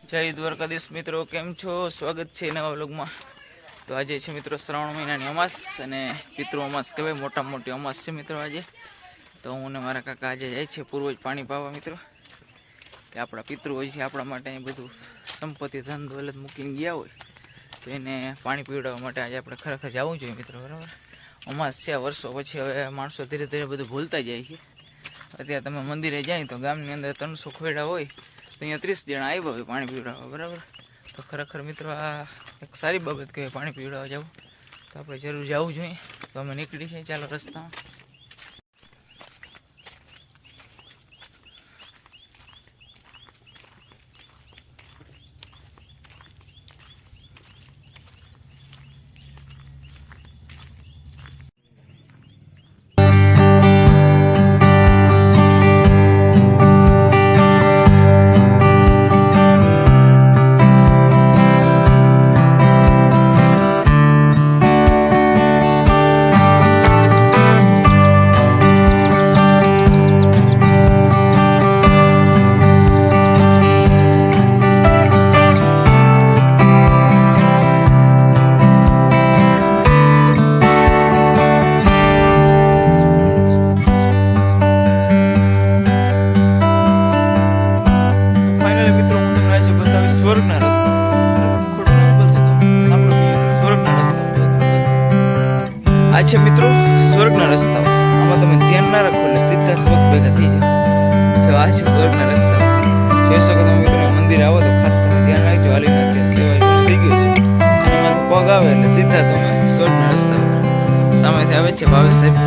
જય દ્વારકાધીશ મિત્રો, કેમ છો? સ્વાગત છે નવા વ્લોગમાં। તો આજે છે મિત્રો શ્રાવણ મહિનાની અમાસ અને પિતૃ અમાસ કહેવાય, મોટા મોટી અમાસ છે મિત્રો આજે। તો હું ને મારા કાકા આજે જાય છે પૂર્વજ પાણી પાવા મિત્રો, કે આપણા પિતૃ હોય છે આપણા માટે બધું સંપત્તિ ધન દોલત મૂકીને ગયા હોય તો એને પાણી પીવડાવવા માટે આજે આપણે ખરેખર જવું જોઈએ મિત્રો, બરાબર। અમાસ છે, વર્ષો પછી હવે માણસો ધીરે ધીરે બધું ભૂલતા જાય છે। અત્યારે તમે મંદિરે જાય તો ગામની અંદર 300 ખોયડા હોય તો અહીંયા 30 જણા આવ્યા હોય પાણી પીવડાવવા, બરાબર। તો ખરેખર મિત્રો આ એક સારી બાબત કહેવાય પાણી પીવડાવવા જવું, તો આપણે જરૂર જવું જોઈએ। તો અમે નીકળી છીએ, ચાલો રસ્તામાં। આ છે મિત્રો સ્વર્ગના રસ્તાઓ, આમાં તમે ધ્યાન ના રાખો એટલે સીધા સ્વર્ગ ભેગા થઈ જાય। જો આ છે સ્વર્ગના રસ્તાઓ, જોઈ શકો તમે મિત્રો મંદિર આવો તો ખાસ તમે ધ્યાન રાખજો, હાલીને સેવા થઈ ગયું છે અને એમાંથી પગ આવે એટલે સીધા તમે સ્વર્ગના રસ્તાઓ। સામેથી આવે છે ભાવેશ સાહેબ।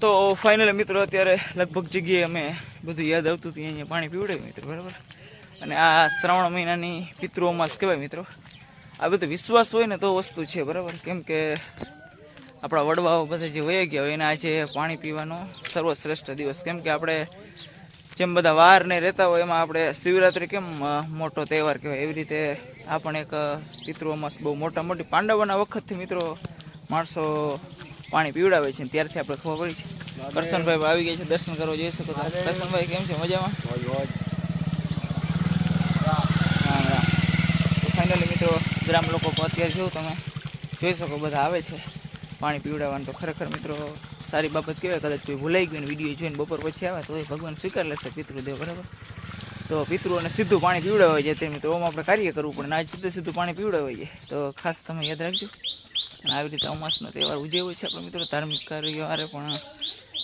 તો ફાઇનલી મિત્રો અત્યારે લગભગ જગ્યાએ અમે બધું યાદ આવતું હતું અહીંયા પાણી પીવડાવ્યું મિત્રો, બરાબર. અને આ શ્રાવણ મહિનાની પિતૃ અમાસ કહેવાય મિત્રો. આ બધો વિશ્વાસ હોય ને તો વસ્તુ છે, બરાબર. કેમ કે આપણા વડવાઓ બધા જે વયા ગયા હોય એના આજે પાણી પીવાનો સર્વશ્રેષ્ઠ દિવસ. કેમ કે આપણે જેમ બધા વાર ને રહેતા હોય એમાં આપણે શિવરાત્રિ કેમ મોટો તહેવાર કહેવાય, એવી રીતે આ પણ એક પિતૃ અમાસ બહુ મોટી પાંડવોના વખતથી મિત્રો માણસો પાણી પીવડાવે છે, ત્યારથી આપણે ખબર પડી છે. કરશનભાઈ આવી ગયા છે, દર્શન કરવા જઈ શકો. કરશનભાઈ કેમ છે? મજામાં? ફાઇનલી મિત્રો ગ્રામ લોકો અત્યારે જોયું તમે જોઈ શકો બધા આવે છે પાણી પીવડાવવાનું. તો ખરેખર મિત્રો સારી બાબત કહેવાય. કદાચ કોઈ ભૂલાઈ ગયું વિડીયો જોઈને બપોર પછી આવે તો એ ભગવાન સ્વીકાર લેશે પિતૃદેવ, બરાબર. તો પિતૃઓને સીધું પાણી પીવડાવાય જાય તે મિત્રો ઓમાં આપણે કાર્ય કરવું પડે, ના સીધું પાણી પીવડાવાય જાય. તો ખાસ તમે યાદ રાખજો. અને આવી રીતે અમાસનો તહેવાર ઉજવ્યો છે આપણે મિત્રો. ધાર્મિક કાર્યવારે પણ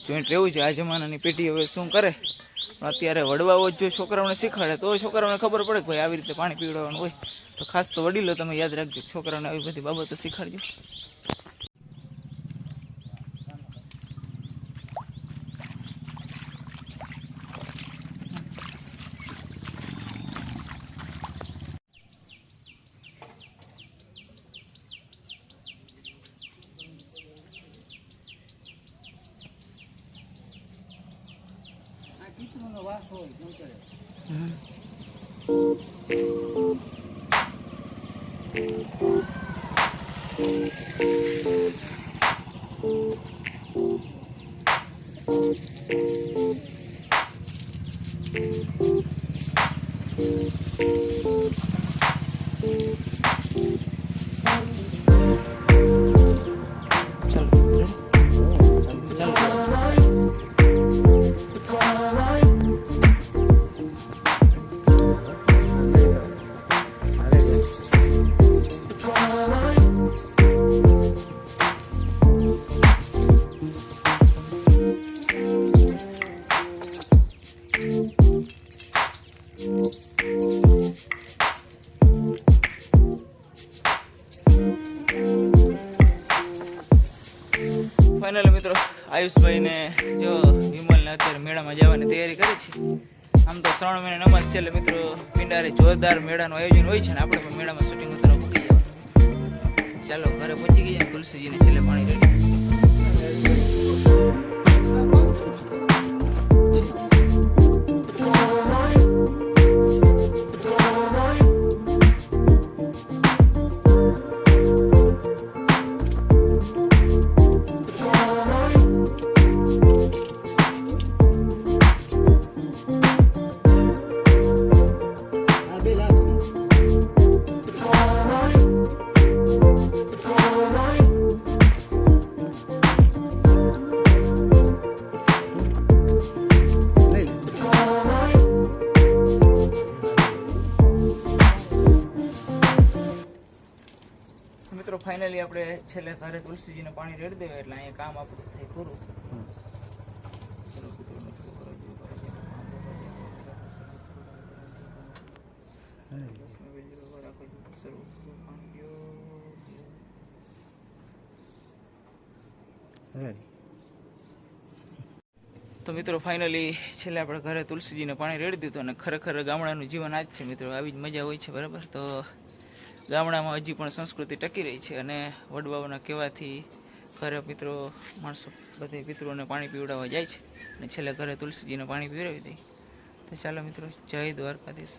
જોઈન્ટ રહેવું છે. આ જમાનાની પેઢી હવે શું કરે, પણ અત્યારે વડવાઓ જો છોકરાઓને શીખવાડે તો છોકરાઓને ખબર પડે કે ભાઈ આવી રીતે પાણી પીવડાવવાનું હોય. તો ખાસ તો વડીલો તમે યાદ રાખજો, છોકરાઓને આવી બધી બાબતો શીખવાડજો. ફાઇનલી મિત્રો આયુષભાઈ ને જો વિમલ ને અત્યારે મેળામાં જવાની તૈયારી કરે છે. આમ તો શ્રાવણ મહિના નમાજ છે એટલે મિત્રો પિંડારે જોરદાર મેળાનું આયોજન હોય છે ને આપણે પણ મેળામાં શૂટિંગ ઉતારવા મૂકી જવાનું. ચાલો ઘરે પહોંચી ગયા તુલસીજીને છેલ્લે પાણી રેડી. મિત્રો ફાઇનલી આપણે છેલ્લે ઘરે તુલસીજીને પાણી રેડી દેવા એટલે અહીંયા કામ આપણું થાય પૂરું. તો મિત્રો ફાઇનલી છેલ્લે આપણે ઘરે તુલસીજીને પાણી રેડી દીધું અને ખરેખર ગામડાનું જીવન આ જ છે મિત્રો. આવી જ મજા હોય છે બરાબર. તો ગામડામાં હજી પણ સંસ્કૃતિ ટકી રહી છે અને વડવાઓના કહેવાથી ઘરે મિત્રો માણસો બધે પિતૃઓને પાણી પીવડાવવા જાય છે અને છેલ્લે ઘરે તુલસીજીને પાણી પીવડાવી દે. તો ચાલો મિત્રો, જય દ્વારકાધીશ.